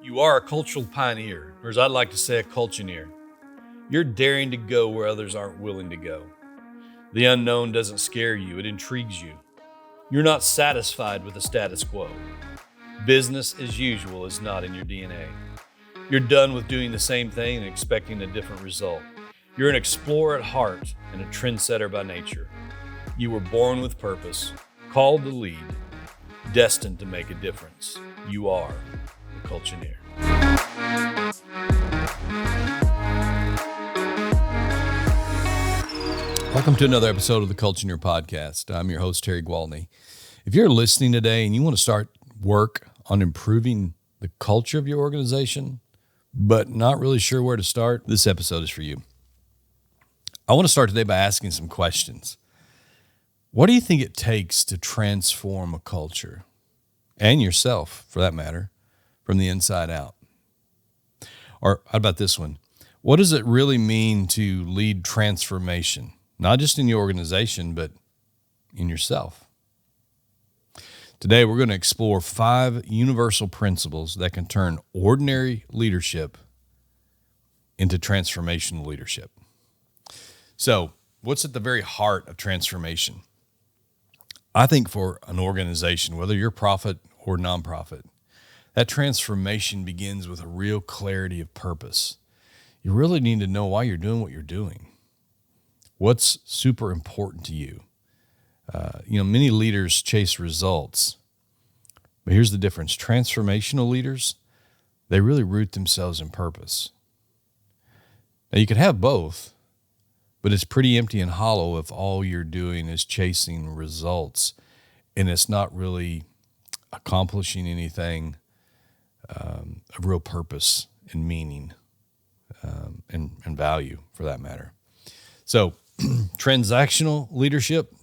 You are a cultural pioneer, or as I'd like to say, a culture-neer. You're daring to go where others aren't willing to go. The unknown doesn't scare you, it intrigues you. You're not satisfied with the status quo. Business as usual is not in your DNA. You're done with doing the same thing and expecting a different result. You're an explorer at heart and a trendsetter by nature. You were born with purpose, called to lead, destined to make a difference. You are a Culture-Neer. Welcome to another episode of the Culture-Neer Podcast. I'm your host, Terry Gwaltney. If you're listening today and you want to start work on improving the culture of your organization, but not really sure where to start, this episode is for you. I want to start today by asking some questions. What do you think it takes to transform a culture, and yourself for that matter, from the inside out? Or how about this one? What does it really mean to lead transformation, not just in your organization, but in yourself? Today, we're going to explore 5 universal principles that can turn ordinary leadership into transformational leadership. So, what's at the very heart of transformation? I think for an organization, whether you're profit or nonprofit, that transformation begins with a real clarity of purpose. You really need to know why you're doing what you're doing. What's super important to you? Many leaders chase results, but here's the difference. Transformational leaders, they really root themselves in purpose. Now, you can have both, but it's pretty empty and hollow if all you're doing is chasing results and it's not really accomplishing anything of real purpose and meaning and value for that matter. So transactional leadership,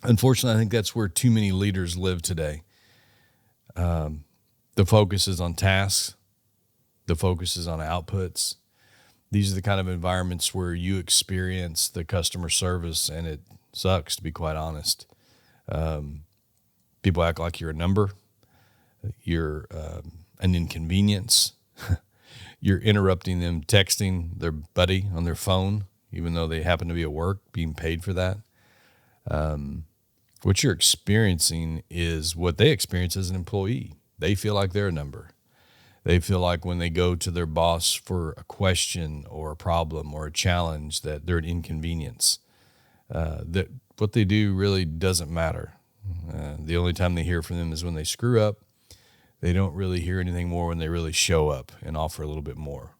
unfortunately, I think that's where too many leaders live today. The focus is on tasks. The focus is on outputs. These are the kind of environments where you experience the customer service, and it sucks, to be quite honest. People act like you're a number. You're an inconvenience. You're interrupting them texting their buddy on their phone, even though they happen to be at work, being paid for that. What you're experiencing is what they experience as an employee. They feel like they're a number. They feel like when they go to their boss for a question or a problem or a challenge that they're an inconvenience. That what they do really doesn't matter. The only time they hear from them is when they screw up. They don't really hear anything more when they really show up and offer a little bit more.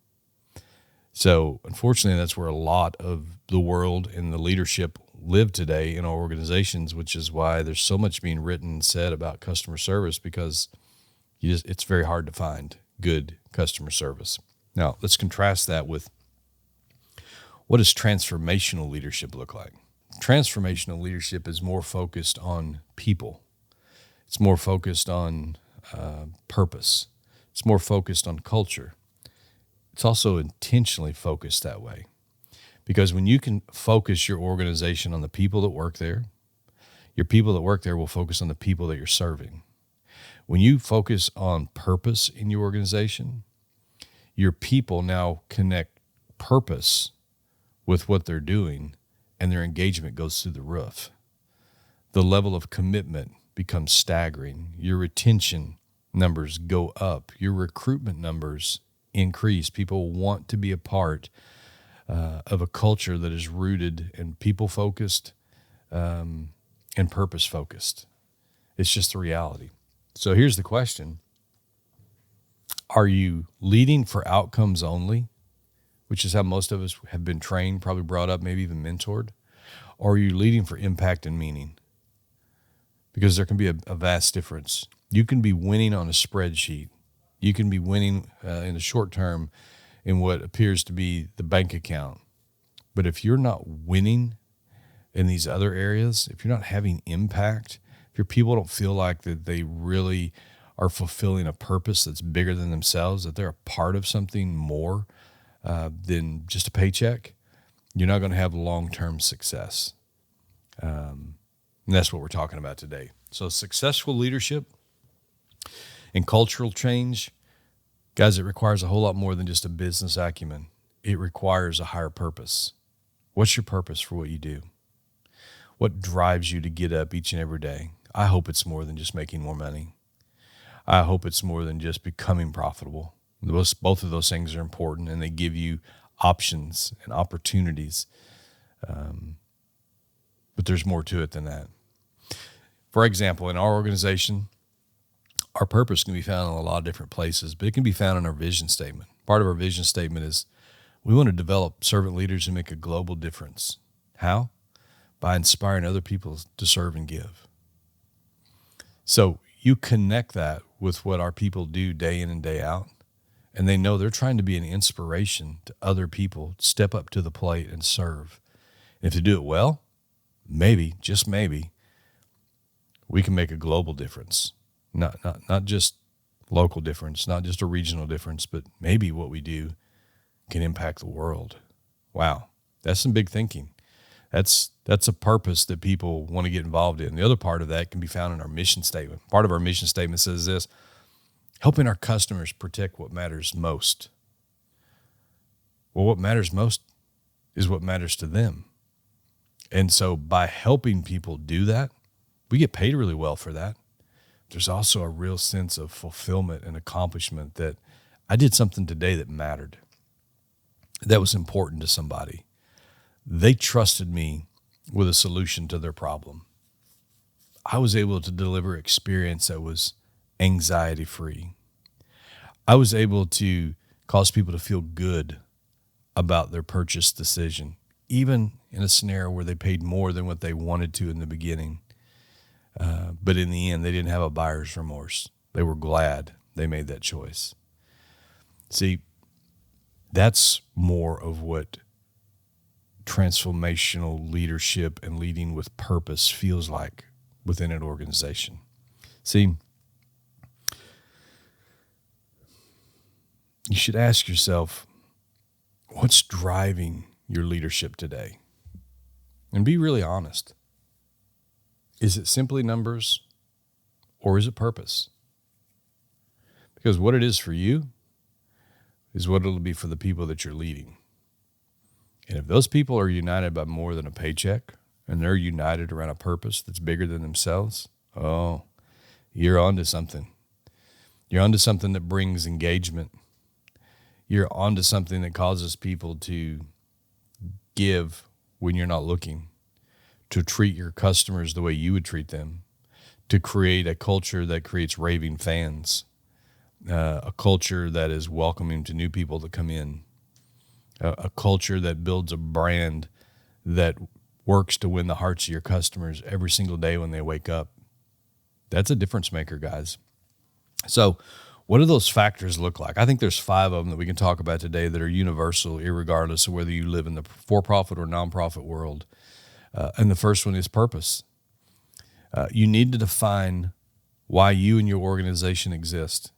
So unfortunately, that's where a lot of the world and the leadership live today in our organizations, which is why there's so much being written and said about customer service, because it's very hard to find good customer service. Now, let's contrast that with what does transformational leadership look like? Transformational leadership is more focused on people. It's more focused on purpose. It's more focused on culture. It's also intentionally focused that way. Because when you can focus your organization on the people that work there, your people that work there will focus on the people that you're serving. When you focus on purpose in your organization, your people now connect purpose with what they're doing, and their engagement goes through the roof. The level of commitment becomes staggering. Your retention numbers go up. Your recruitment numbers increase. People want to be a part of a culture that is rooted and people-focused and purpose-focused. It's just the reality. So here's the question. Are you leading for outcomes only, which is how most of us have been trained, probably brought up, maybe even mentored? Or are you leading for impact and meaning? Because there can be a vast difference. You can be winning on a spreadsheet. You can be winning in the short term in what appears to be the bank account. But if you're not winning in these other areas, if you're not having impact, if your people don't feel like that they really are fulfilling a purpose that's bigger than themselves, that they're a part of something more than just a paycheck, you're not going to have long-term success. And that's what we're talking about today. So successful leadership and cultural change Guys, it requires a whole lot more than just a business acumen. It requires a higher purpose. What's your purpose for what you do? What drives you to get up each and every day? I hope it's more than just making more money. I hope it's more than just becoming profitable. Both of those things are important, and they give you options and opportunities. But there's more to it than that. For example, in our organization, our purpose can be found in a lot of different places, but it can be found in our vision statement. Part of our vision statement is we want to develop servant leaders who make a global difference. How? By inspiring other people to serve and give. So you connect that with what our people do day in and day out, and they know they're trying to be an inspiration to other people, step up to the plate and serve. And if they do it well, maybe, just maybe, we can make a global difference. Not just local difference, not just a regional difference, but maybe what we do can impact the world. Wow, that's some big thinking. That's a purpose that people want to get involved in. The other part of that can be found in our mission statement. Part of our mission statement says this: helping our customers protect what matters most. Well, what matters most is what matters to them. And so by helping people do that, we get paid really well for that. There's also a real sense of fulfillment and accomplishment that I did something today that mattered, that was important to somebody. They trusted me with a solution to their problem. I was able to deliver experience that was anxiety-free. I was able to cause people to feel good about their purchase decision, even in a scenario where they paid more than what they wanted to in the beginning. But in the end, they didn't have a buyer's remorse. They were glad they made that choice. See, that's more of what transformational leadership and leading with purpose feels like within an organization. See, you should ask yourself, what's driving your leadership today? And be really honest. Is it simply numbers, or is it purpose? Because what it is for you is what it'll be for the people that you're leading. And if those people are united by more than a paycheck, and they're united around a purpose that's bigger than themselves, oh, you're onto something. You're onto something that brings engagement. You're onto something that causes people to give when you're not looking, to treat your customers the way you would treat them, to create a culture that creates raving fans, a culture that is welcoming to new people that come in, a culture that builds a brand that works to win the hearts of your customers every single day when they wake up. That's a difference maker, guys. So what do those factors look like? I think there's 5 of them that we can talk about today that are universal, irregardless of whether you live in the for-profit or nonprofit world. And the first one is purpose. You need to define why you and your organization exist.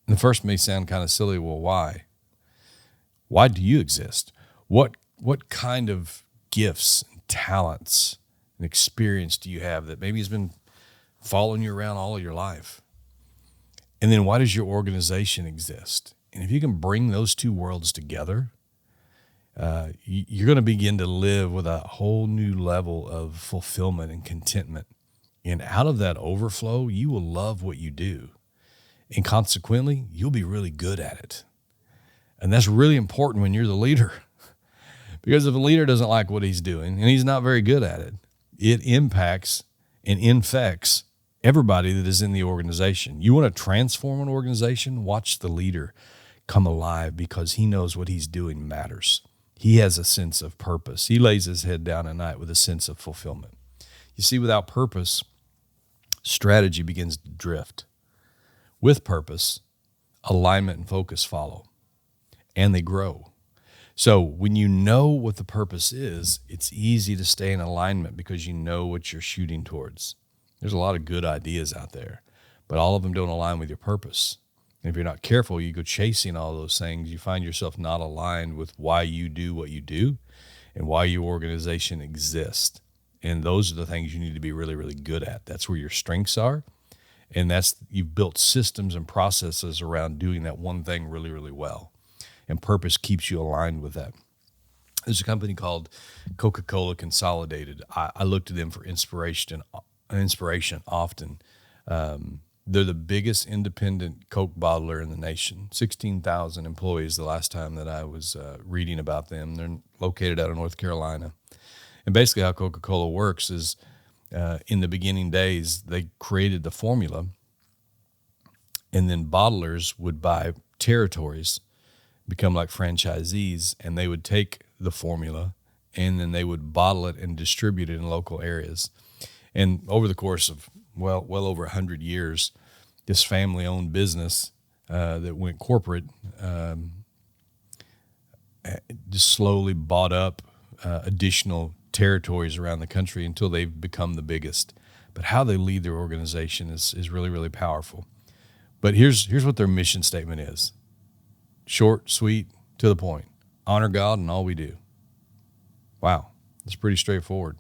And the first may sound kind of silly. Well, why? Why do you exist? What kind of gifts and talents and experience do you have that maybe has been following you around all of your life? And then why does your organization exist? And if you can bring those 2 worlds together, you're going to begin to live with a whole new level of fulfillment and contentment. And out of that overflow, you will love what you do. And consequently, you'll be really good at it. And that's really important when you're the leader. Because if a leader doesn't like what he's doing and he's not very good at it, it impacts and infects everybody that is in the organization. You want to transform an organization? Watch the leader come alive, because he knows what he's doing matters. He has a sense of purpose. He lays his head down at night with a sense of fulfillment. You see, without purpose, strategy begins to drift. With purpose, alignment and focus follow, and they grow. So when you know what the purpose is, it's easy to stay in alignment because you know what you're shooting towards. There's a lot of good ideas out there, but all of them don't align with your purpose. And if you're not careful, you go chasing all those things. You find yourself not aligned with why you do what you do and why your organization exists. And those are the things you need to be really, really good at. That's where your strengths are, And you've built systems and processes around doing that one thing really, really well. And purpose keeps you aligned with that. There's a company called Coca-Cola Consolidated. I look to them for inspiration often. They're the biggest independent Coke bottler in the nation, 16,000 employees the last time that I was reading about them. They're located out of North Carolina. And basically how Coca-Cola works is in the beginning days, they created the formula, and then bottlers would buy territories, become like franchisees, and they would take the formula and then they would bottle it and distribute it in local areas. And over the course of well over 100 years, this family-owned business that went corporate just slowly bought up additional territories around the country until they've become the biggest. But how they lead their organization is really, really powerful. But here's what their mission statement is. Short, sweet, to the point. Honor God in all we do. Wow, that's pretty straightforward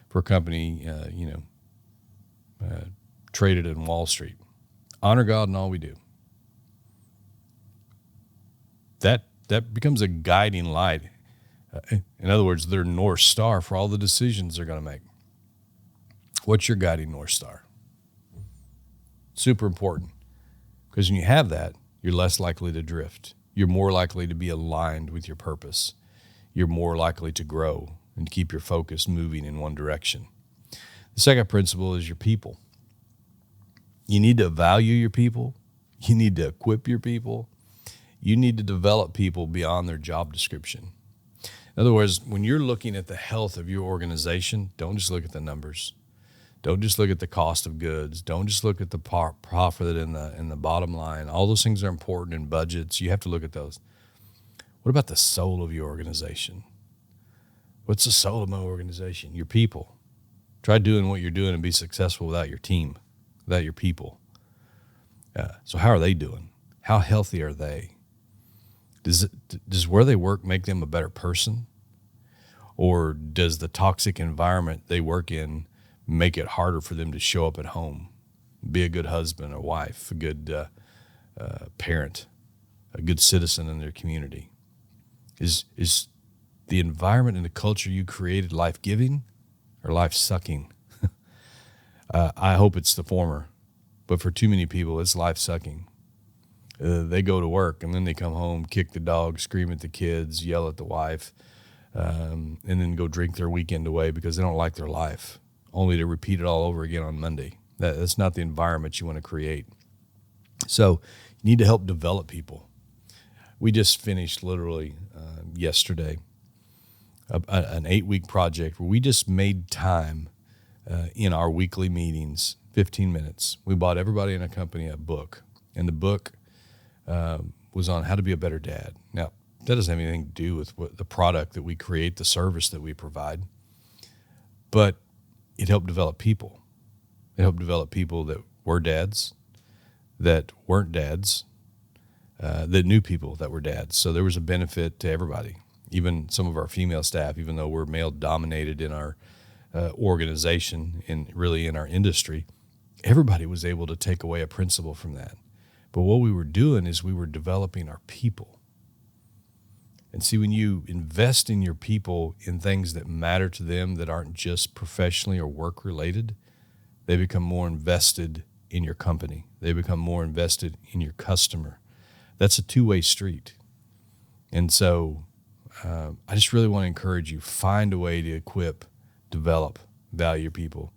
for a company, traded in Wall Street. Honor God in all we do. That becomes a guiding light. In other words, their North Star for all the decisions they're going to make. What's your guiding North Star? Super important. Because when you have that, you're less likely to drift. You're more likely to be aligned with your purpose. You're more likely to grow and to keep your focus moving in one direction. The second principle is your people. You need to value your people. You need to equip your people. You need to develop people beyond their job description. In other words, when you're looking at the health of your organization, don't just look at the numbers. Don't just look at the cost of goods. Don't just look at the profit in the bottom line. All those things are important in budgets. You have to look at those. What about the soul of your organization? What's the soul of my organization? Your people. Try doing what you're doing and be successful without your team, without your people. So how are they doing? How healthy are they? Does where they work make them a better person? Or does the toxic environment they work in make it harder for them to show up at home, be a good husband or wife, a good parent, a good citizen in their community? Is the environment and the culture you created life-giving or life-sucking? I hope it's the former, but for too many people, it's life-sucking. They go to work and then they come home, kick the dog, scream at the kids, yell at the wife, and then go drink their weekend away because they don't like their life, only to repeat it all over again on Monday. That's not the environment you want to create. So you need to help develop people. We just finished literally yesterday an 8-week project where we just made time in our weekly meetings, 15 minutes. We bought everybody in a company a book, and the book was on how to be a better dad. Now, that doesn't have anything to do with what the product that we create, the service that we provide, but it helped develop people. It helped develop people that were dads, that weren't dads, that knew people that were dads. So there was a benefit to everybody, even some of our female staff, even though we're male-dominated in our organization and really in our industry. Everybody was able to take away a principle from that. But what we were doing is we were developing our people. And see, when you invest in your people in things that matter to them that aren't just professionally or work-related, they become more invested in your company. They become more invested in your customer. That's a two-way street. And so I just really want to encourage you, find a way to equip, develop, value your people.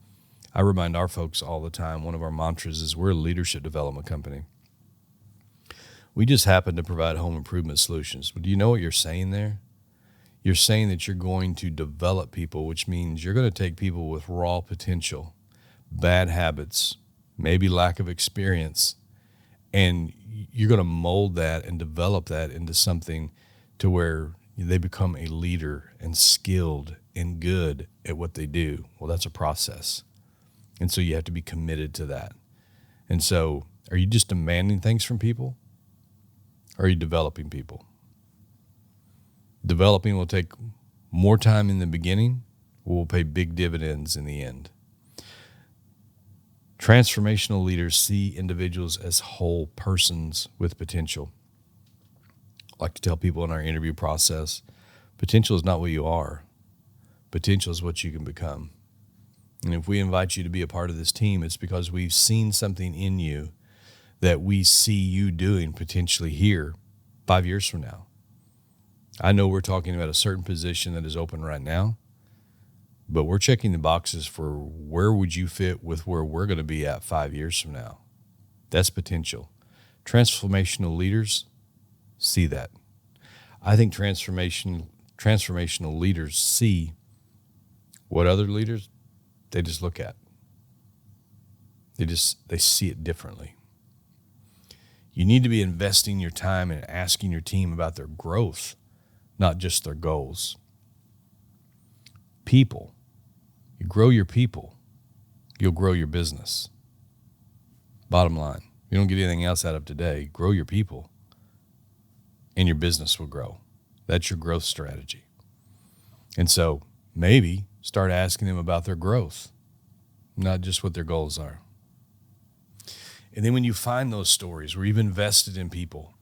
I remind our folks all the time, one of our mantras is we're a leadership development company. We just happen to provide home improvement solutions. But do you know what you're saying there? You're saying that you're going to develop people, which means you're going to take people with raw potential, bad habits, maybe lack of experience, and you're going to mold that and develop that into something to where they become a leader and skilled and good at what they do. Well, that's a process. And so you have to be committed to that. And so are you just demanding things from people? Or are you developing people? Developing will take more time in the beginning, or will pay big dividends in the end. Transformational leaders see individuals as whole persons with potential. I like to tell people in our interview process, potential is not what you are. Potential is what you can become. And if we invite you to be a part of this team, it's because we've seen something in you that we see you doing potentially here 5 years from now. I know we're talking about a certain position that is open right now, but we're checking the boxes for where would you fit with where we're going to be at 5 years from now. That's potential. Transformational leaders see that. I think transformational leaders see what other leaders, they just look at. They see it differently. You need to be investing your time and asking your team about their growth, not just their goals. People. You grow your people, you'll grow your business. Bottom line, you don't get anything else out of today, grow your people, and your business will grow. That's your growth strategy. And so maybe start asking them about their growth, not just what their goals are. And then when you find those stories where you've invested in people,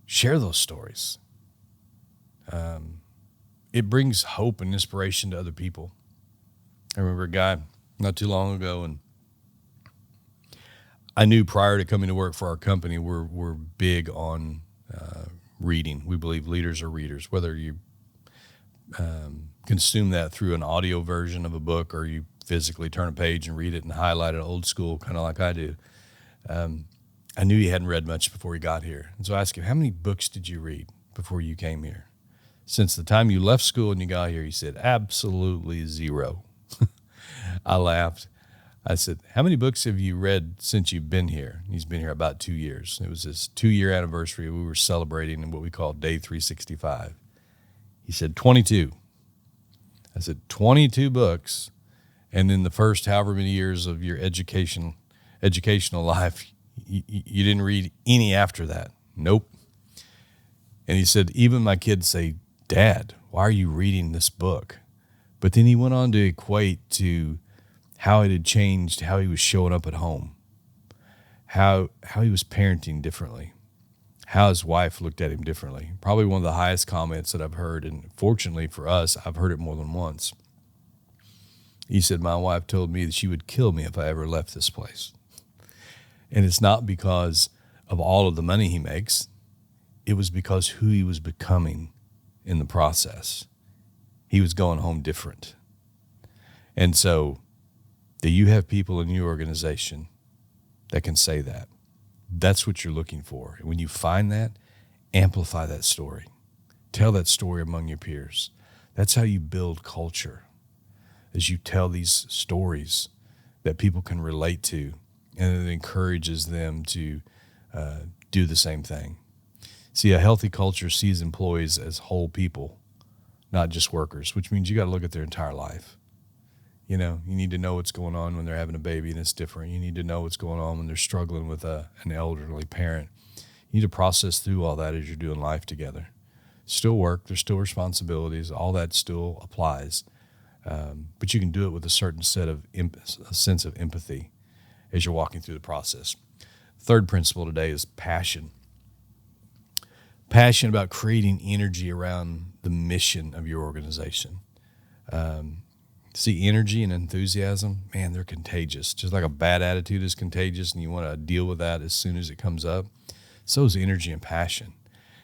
share those stories. It brings hope and inspiration to other people. I remember a guy not too long ago, and I knew prior to coming to work for our company, we're big on reading. We believe leaders are readers, whether you consume that through an audio version of a book or you physically turn a page and read it and highlight it old school, kind of like I do. I knew he hadn't read much before he got here. And so I asked him, how many books did you read before you came here? Since the time you left school and you got here, he said, absolutely zero. I laughed. I said, how many books have you read since you've been here? He's been here about 2 years. It was his 2-year anniversary. We were celebrating in what we call Day 365. He said, 22. I said, 22 books. And in the first however many years of your educational life, you didn't read any after that. Nope. And he said, even my kids say, Dad, why are you reading this book? But then he went on to equate to how it had changed, how he was showing up at home, how he was parenting differently, how his wife looked at him differently. Probably one of the highest comments that I've heard, and fortunately for us, I've heard it more than once. He said, my wife told me that she would kill me if I ever left this place. And it's not because of all of the money he makes. It was because who he was becoming in the process. He was going home different. And so, do you have people in your organization that can say that? That's what you're looking for. And when you find that, amplify that story. Tell that story among your peers. That's how you build culture, as you tell these stories that people can relate to, and it encourages them to do the same thing. See, a healthy culture sees employees as whole people, not just workers, which means you got to look at their entire life. You know, you need to know what's going on when they're having a baby and it's different. You need to know what's going on when they're struggling with an elderly parent. You need to process through all that as you're doing life together. Still work, there's still responsibilities, all that still applies. But you can do it with a certain sense of empathy as you're walking through the process. Third principle today is passion. Passion about creating energy around the mission of your organization. See, energy and enthusiasm, man, they're contagious. Just like a bad attitude is contagious and you want to deal with that as soon as it comes up, so is energy and passion.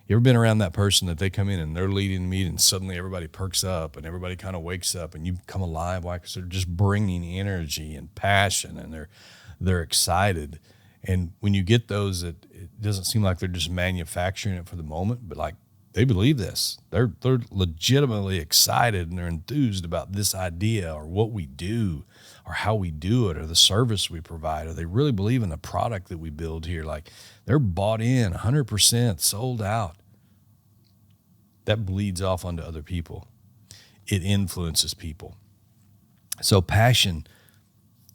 You ever been around that person that they come in and they're leading the meeting and suddenly everybody perks up and everybody kind of wakes up and you come alive? Why? Because they're just bringing energy and passion and they're excited. And when you get those, it doesn't seem like they're just manufacturing it for the moment, but like they believe this. They're legitimately excited and they're enthused about this idea or what we do or how we do it or the service we provide, or they really believe in the product that we build here. Like they're bought in 100%, sold out. That bleeds off onto other people. It influences people. So passion,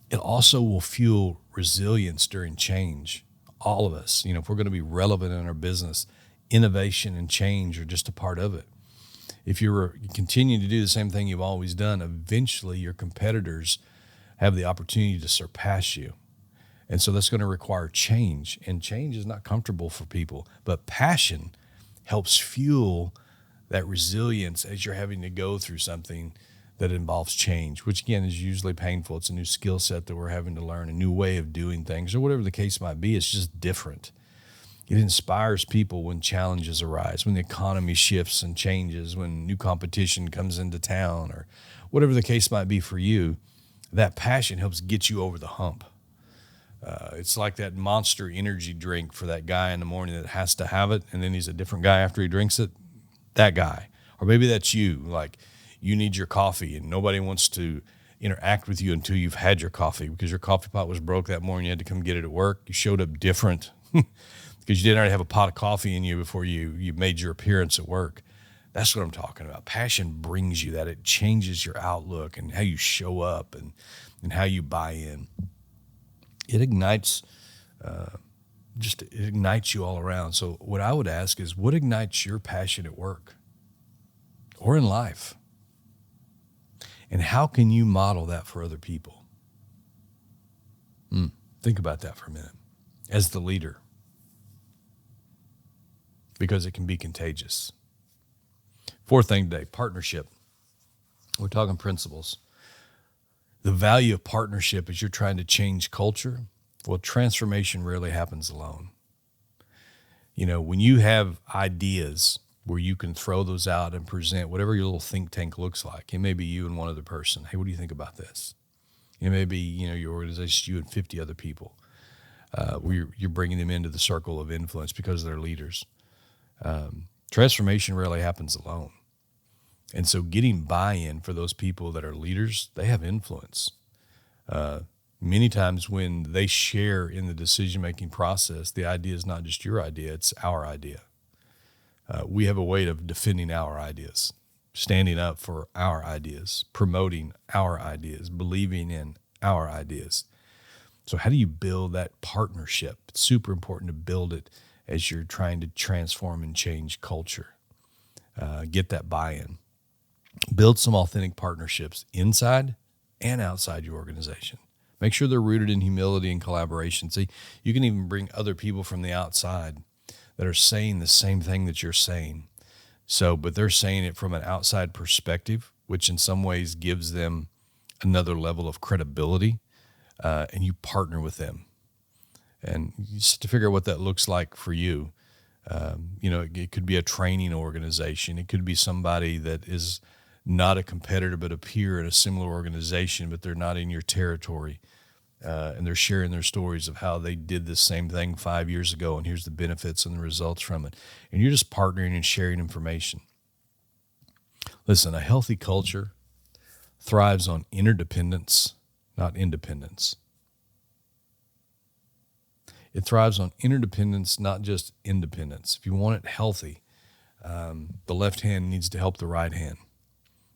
it also will fuel resilience during change. All of us, if we're going to be relevant in our business, innovation and change are just a part of it. If you're continuing to do the same thing you've always done, eventually your competitors have the opportunity to surpass you. And so that's going to require change, and change is not comfortable for people, but passion helps fuel that resilience as you're having to go through something that involves change, which again is usually painful. It's a new skill set that we're having to learn, a new way of doing things, or whatever the case might be. It's just different. It inspires people when challenges arise, when the economy shifts and changes, when new competition comes into town, or whatever the case might be for you. That passion helps get you over the hump. It's like that Monster energy drink for that guy in the morning that has to have it, and then he's a different guy after he drinks it. That guy. Or maybe that's you. Like, you need your coffee, and nobody wants to interact with you until you've had your coffee because your coffee pot was broke that morning. You had to come get it at work. You showed up different because you didn't already have a pot of coffee in you before you made your appearance at work. That's what I'm talking about. Passion brings you that. It changes your outlook and how you show up and how you buy in. It ignites, it ignites you all around. So what I would ask is, what ignites your passion at work or in life? And how can you model that for other people? Think about that for a minute as the leader, because it can be contagious. Fourth thing today, partnership. We're talking principles. The value of partnership as you're trying to change culture. Well, transformation rarely happens alone. You know, when you have ideas where you can throw those out and present whatever your little think tank looks like. It may be you and one other person. Hey, what do you think about this? It may be, your organization, you and 50 other people. Where you're bringing them into the circle of influence because they're leaders. Transformation rarely happens alone. And so getting buy-in for those people that are leaders, they have influence. Many times when they share in the decision-making process, the idea is not just your idea, it's our idea. We have a way of defending our ideas, standing up for our ideas, promoting our ideas, believing in our ideas. So how do you build that partnership? It's super important to build it as you're trying to transform and change culture. Get that buy-in. Build some authentic partnerships inside and outside your organization. Make sure they're rooted in humility and collaboration. See, you can even bring other people from the outside that are saying the same thing that you're saying. But they're saying it from an outside perspective, which in some ways gives them another level of credibility, and you partner with them. And just to figure out what that looks like for you, it could be a training organization. It could be somebody that is not a competitor but a peer in a similar organization, but they're not in your territory. And they're sharing their stories of how they did this same thing 5 years ago, and here's the benefits and the results from it. And you're just partnering and sharing information. Listen, a healthy culture thrives on interdependence, not independence. It thrives on interdependence, not just independence. If you want it healthy, the left hand needs to help the right hand.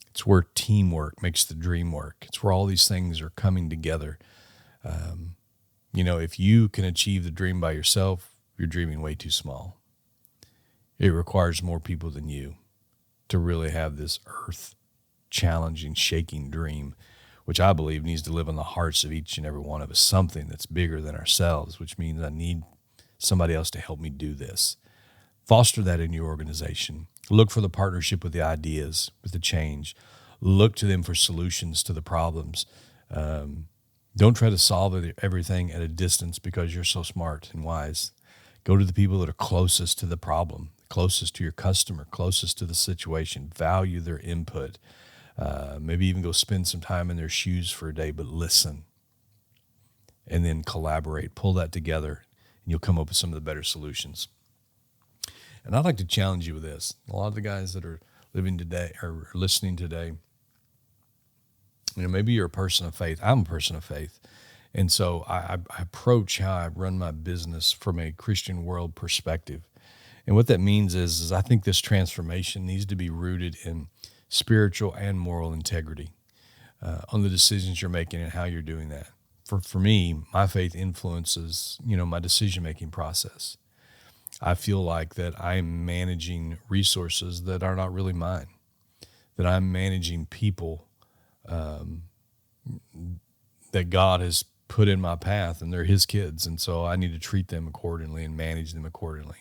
It's where teamwork makes the dream work. It's where all these things are coming together. If you can achieve the dream by yourself, you're dreaming way too small. It requires more people than you to really have this earth-challenging, shaking dream, which I believe needs to live in the hearts of each and every one of us, something that's bigger than ourselves, which means I need somebody else to help me do this. Foster that in your organization. Look for the partnership with the ideas, with the change. Look to them for solutions to the problems. Don't try to solve everything at a distance because you're so smart and wise. Go to the people that are closest to the problem, closest to your customer, closest to the situation. Value their input. Maybe even go spend some time in their shoes for a day, but listen. And then collaborate. Pull that together, and you'll come up with some of the better solutions. And I'd like to challenge you with this. A lot of the guys that are living today or listening today, maybe you're a person of faith. I'm a person of faith. And so I approach how I run my business from a Christian world perspective. And what that means is I think this transformation needs to be rooted in spiritual and moral integrity on the decisions you're making and how you're doing that. For me, my faith influences, my decision-making process. I feel like that I'm managing resources that are not really mine, that I'm managing people that God has put in my path, and they're his kids. And so I need to treat them accordingly and manage them accordingly.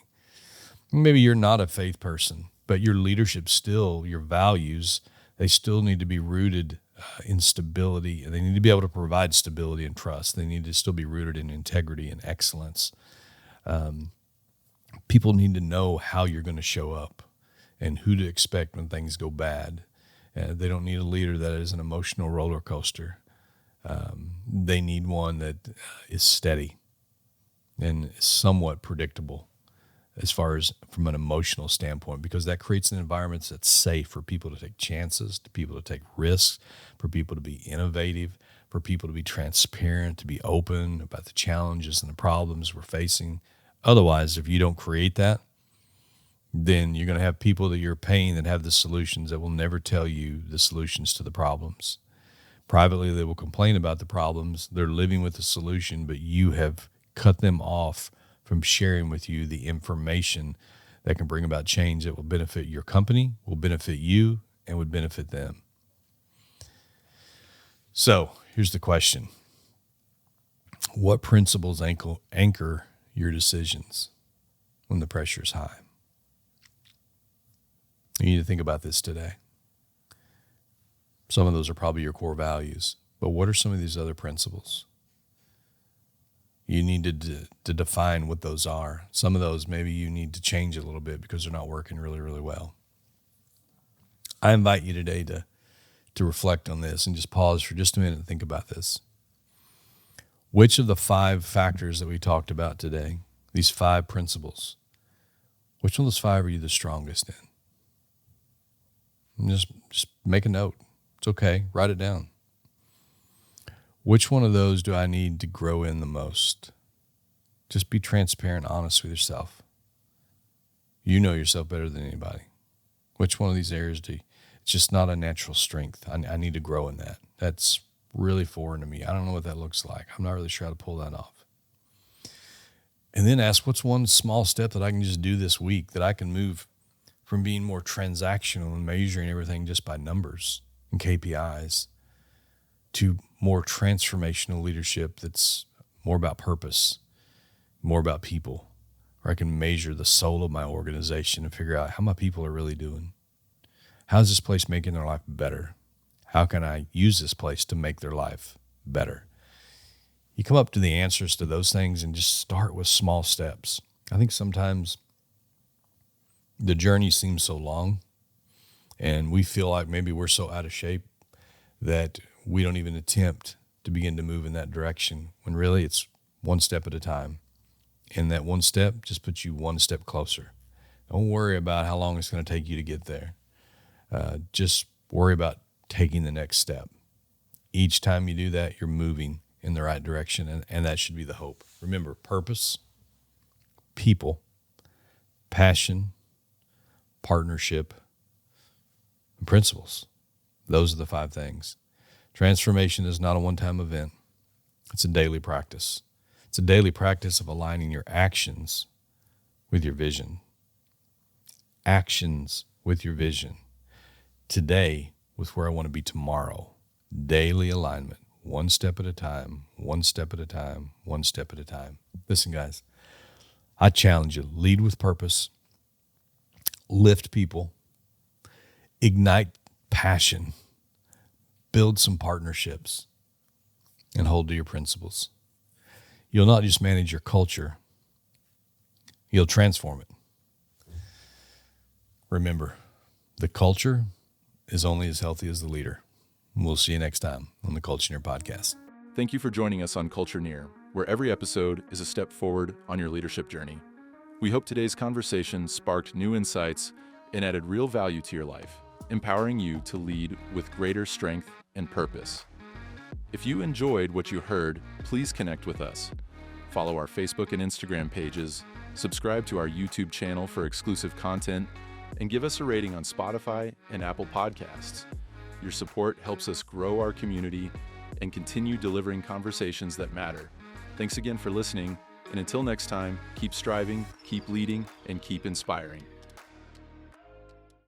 Maybe you're not a faith person, but your leadership still, your values, they still need to be rooted in stability, and they need to be able to provide stability and trust. They need to still be rooted in integrity and excellence. People need to know how you're going to show up and who to expect when things go bad. They don't need a leader that is an emotional roller coaster. They need one that is steady and somewhat predictable as far as from an emotional standpoint, because that creates an environment that's safe for people to take chances, to people to take risks, for people to be innovative, for people to be transparent, to be open about the challenges and the problems we're facing. Otherwise, if you don't create that, then you're going to have people that you're paying that have the solutions that will never tell you the solutions to the problems. Privately, they will complain about the problems. They're living with the solution, but you have cut them off from sharing with you the information that can bring about change that will benefit your company, will benefit you, and would benefit them. So here's the question. What principles anchor your decisions when the pressure is high? You need to think about this today. Some of those are probably your core values, but what are some of these other principles? You need to define what those are. Some of those maybe you need to change a little bit because they're not working really, really well. I invite you today to reflect on this and just pause for just a minute and think about this. Which of the 5 factors that we talked about today, these 5 principles, which one of those 5 are you the strongest in? And just make a note. It's okay. Write it down. Which one of those do I need to grow in the most? Just be transparent, honest with yourself. You know yourself better than anybody. Which one of these areas it's just not a natural strength. I need to grow in that. That's really foreign to me. I don't know what that looks like. I'm not really sure how to pull that off. And then ask, what's one small step that I can just do this week that I can move from being more transactional and measuring everything just by numbers and KPIs to more transformational leadership that's more about purpose, more about people, where I can measure the soul of my organization and figure out how my people are really doing. How's this place making their life better? How can I use this place to make their life better? You come up to the answers to those things and just start with small steps. I think sometimes the journey seems so long and we feel like maybe we're so out of shape that we don't even attempt to begin to move in that direction, when really it's one step at a time. And that one step just puts you one step closer. Don't worry about how long it's going to take you to get there. Just worry about taking the next step. Each time you do that, you're moving in the right direction, and that should be the hope. Remember, purpose, people, passion, partnership, and principles. Those are the 5 things. Transformation is not a one-time event. It's a daily practice. It's a daily practice of aligning your actions with your vision. Actions with your vision. Today with where I want to be tomorrow. Daily alignment. One step at a time, one step at a time, one step at a time. Listen, guys, I challenge you. Lead with purpose. Lift people. Ignite passion. Build some partnerships. And hold to your principles. You'll not just manage your culture, you'll transform it. Remember, the culture is only as healthy as the leader. We'll see you next time on the Culture-Neer Podcast. Thank you for joining us on Culture-Neer, where every episode is a step forward on your leadership journey. We hope today's conversation sparked new insights and added real value to your life, empowering you to lead with greater strength and purpose. If you enjoyed what you heard, please connect with us. Follow our Facebook and Instagram pages, subscribe to our YouTube channel for exclusive content, and give us a rating on Spotify and Apple Podcasts. Your support helps us grow our community and continue delivering conversations that matter. Thanks again for listening, and until next time, keep striving, keep leading, and keep inspiring.